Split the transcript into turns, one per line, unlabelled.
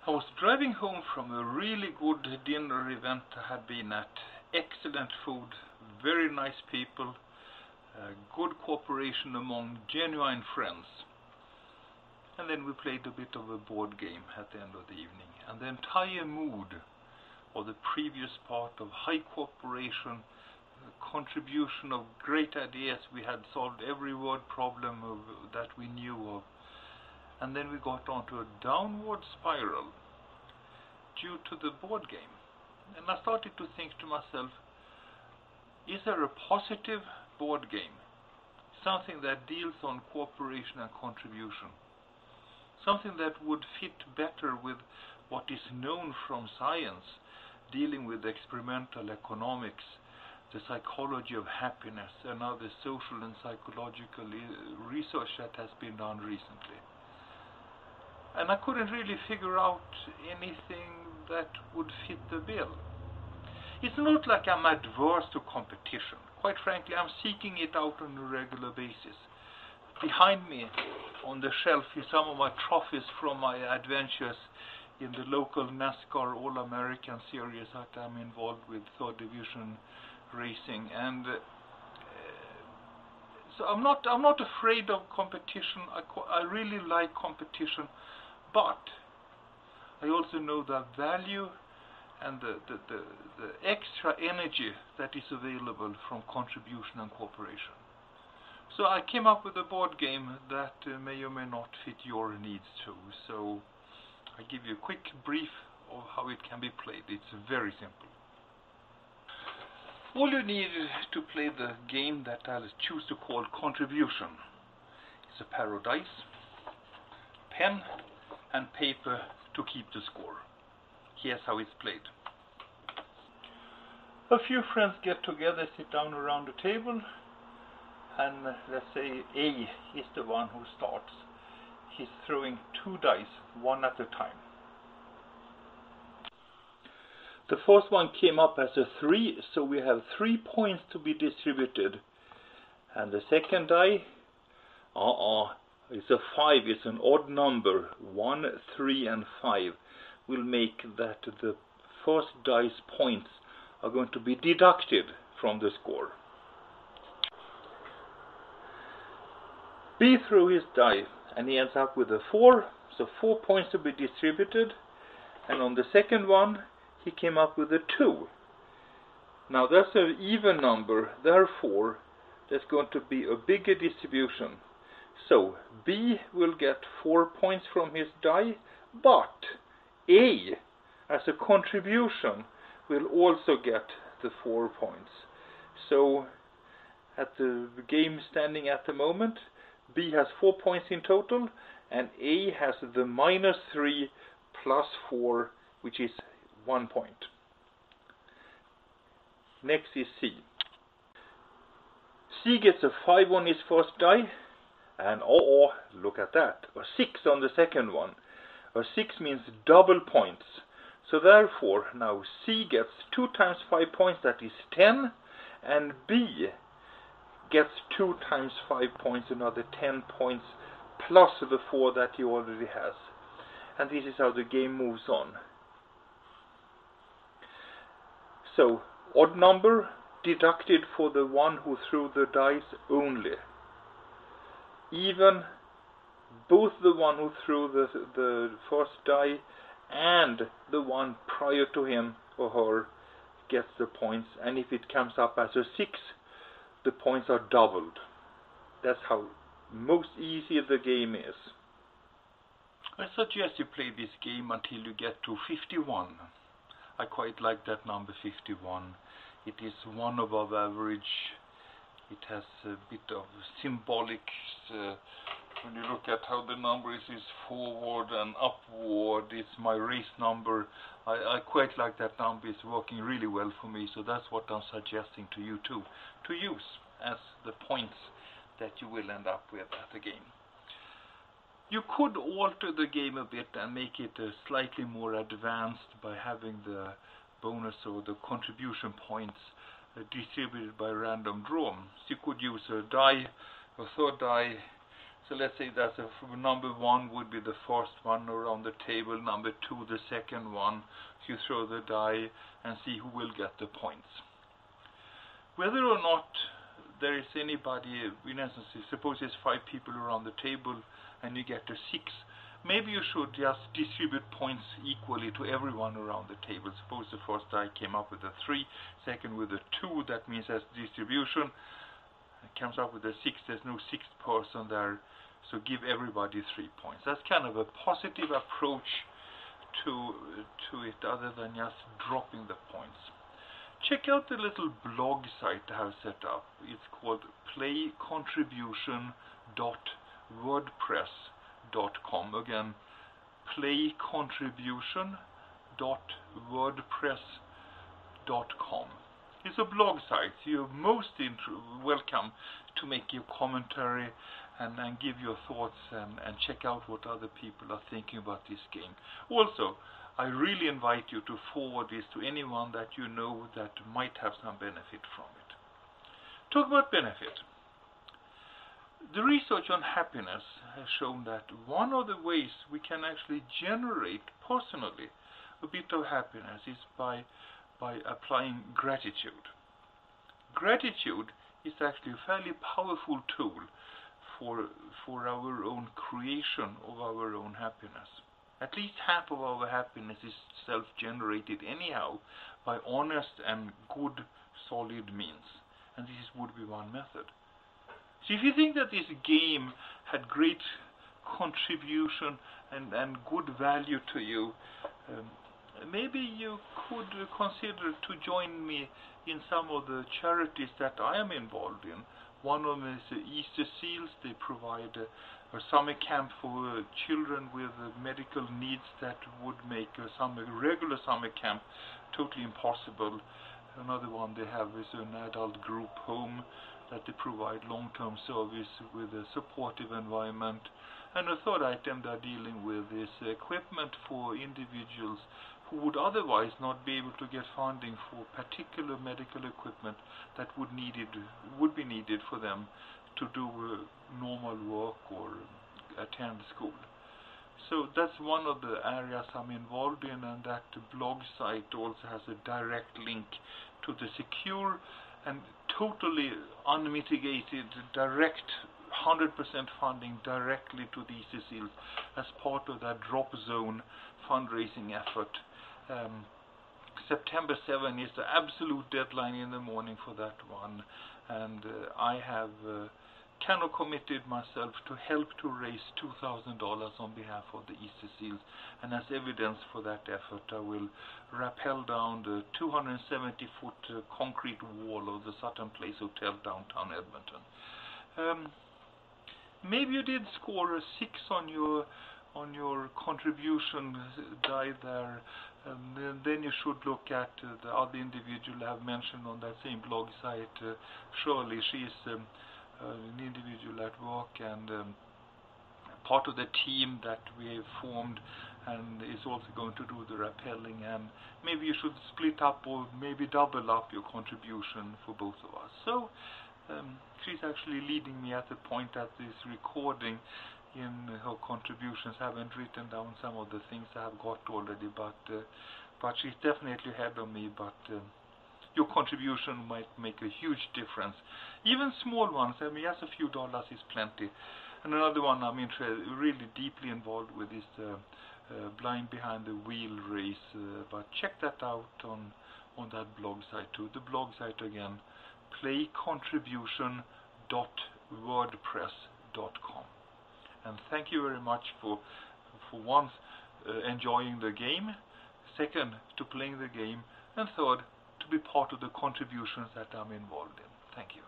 I was driving home from a really good dinner event I had been at. Excellent food, very nice people, good cooperation among genuine friends. And then we played a bit of a board game at the end of the evening. And the entire mood of the previous part of high cooperation, contribution of great ideas, we had solved every word problem that we knew of. And then we got onto a downward spiral due to the board game. And I started to think to myself, is there a positive board game? Something that deals on cooperation and contribution. Something that would fit better with what is known from science, dealing with experimental economics, the psychology of happiness, and other social and psychological research that has been done recently. And I couldn't really figure out anything that would fit the bill. It's not like I'm adverse to competition. Quite frankly, I'm seeking it out on a regular basis. Behind me on the shelf is some of my trophies from my adventures in the local NASCAR All-American series that I'm involved with, 3rd Division racing. And so I'm not afraid of competition. I really like competition. But I also know the value and the extra energy that is available from contribution and cooperation. So I came up with a board game that may or may not fit your needs too. So I give you a quick brief of how it can be played. It's very simple. All you need to play the game that I'll choose to call Contribution is a pair of dice, pen, and paper to keep the score. Here's how it's played. A few friends get together, sit down around the table, and let's say A is the one who starts. He's throwing 2 dice, one at a time. The first one came up as a 3, so we have 3 points to be distributed. And the second die, it's a 5, it's an odd number. 1, 3, and 5 will make that the first dice points are going to be deducted from the score. B threw his die and he ends up with a 4, so 4 points to be distributed. And on the second one he came up with a 2. Now that's an even number, therefore there's going to be a bigger distribution. So B will get 4 points from his die, but A, as a contribution, will also get the 4 points. So at the game standing at the moment, B has 4 points in total, and A has the -3 plus 4, which is 1 point. Next is C. C gets a 5 on his first die, and look at that, a 6 on the second one. A 6 means double points. So therefore, now C gets 2 times 5 points, that is 10, and B gets 2 times 5 points, another 10 points, plus the 4 that he already has. And this is how the game moves on. So, odd number deducted for the one who threw the dice only. Even, both the one who threw the first die and the one prior to him or her gets the points, and if it comes up as a 6, the points are doubled. That's how most easy the game is. I suggest you play this game until you get to 51. I quite like that number 51. It is one above average. It has a bit of symbolic, when you look at how the number is forward and upward, it's my race number. I quite like that number, it's working really well for me, so that's what I'm suggesting to you too, to use as the points that you will end up with at the game. You could alter the game a bit and make it slightly more advanced by having the bonus or the contribution points distributed by random draw. So you could use a die, a third die, So let's say that number 1 would be the first one around the table, number 2 the second one. You throw the die and see who will get the points. Whether or not there is anybody, in essence, suppose there's 5 people around the table and you get a 6, maybe you should just distribute points equally to everyone around the table. Suppose the first die came up with a 3, second with a 2, that means as distribution. It comes up with a 6, there's no 6th person there, so give everybody 3 points. That's kind of a positive approach to it, other than just dropping the points. Check out the little blog site I have set up. It's called playcontribution.wordpress.com. Again, playcontribution.wordpress.com. It's a blog site. You're most welcome to make your commentary and give your thoughts and check out what other people are thinking about this game. Also, I really invite you to forward this to anyone that you know that might have some benefit from it. Talk about benefit. The research on happiness has shown that one of the ways we can actually generate personally a bit of happiness is by applying gratitude. Gratitude is actually a fairly powerful tool for our own creation of our own happiness. At least half of our happiness is self-generated anyhow by honest and good, solid means. And this would be one method. So if you think that this game had great contribution and good value to you, maybe you could consider to join me in some of the charities that I am involved in. One of them is Easter Seals. They provide a summer camp for children with medical needs that would make a regular summer camp totally impossible. Another one they have is an adult group home that they provide long-term service with a supportive environment. And a third item they're dealing with is equipment for individuals who would otherwise not be able to get funding for particular medical equipment that would be needed for them to do normal work or attend school. So that's one of the areas I'm involved in, and that blog site also has a direct link to the secure and totally unmitigated direct 100% funding directly to the Easter Seals as part of that drop zone fundraising effort. September 7 is the absolute deadline in the morning for that one, and I have kind of committed myself to help to raise $2,000 on behalf of the Easter Seals, and as evidence for that effort I will rappel down the 270-foot concrete wall of the Sutton Place Hotel downtown Edmonton. Maybe you did score a 6 on your contribution die there, and then you should look at the other individual I have mentioned on that same blog site, Shirley. She's an individual at work and part of the team that we have formed, and is also going to do the rappelling, and maybe you should split up or maybe double up your contribution for both of us. So she's actually leading me at the point at this recording in her contributions. I haven't written down some of the things I have got already, but she's definitely ahead of me. But your contribution might make a huge difference. Even small ones, I mean, just a few dollars is plenty. And another one I'm really deeply involved with is the Blind Behind the Wheel race. But check that out on that blog site too. The blog site again, playcontribution.wordpress.com. And thank you very much for once enjoying the game, second to playing the game, and third to be part of the contributions that I'm involved in. Thank you.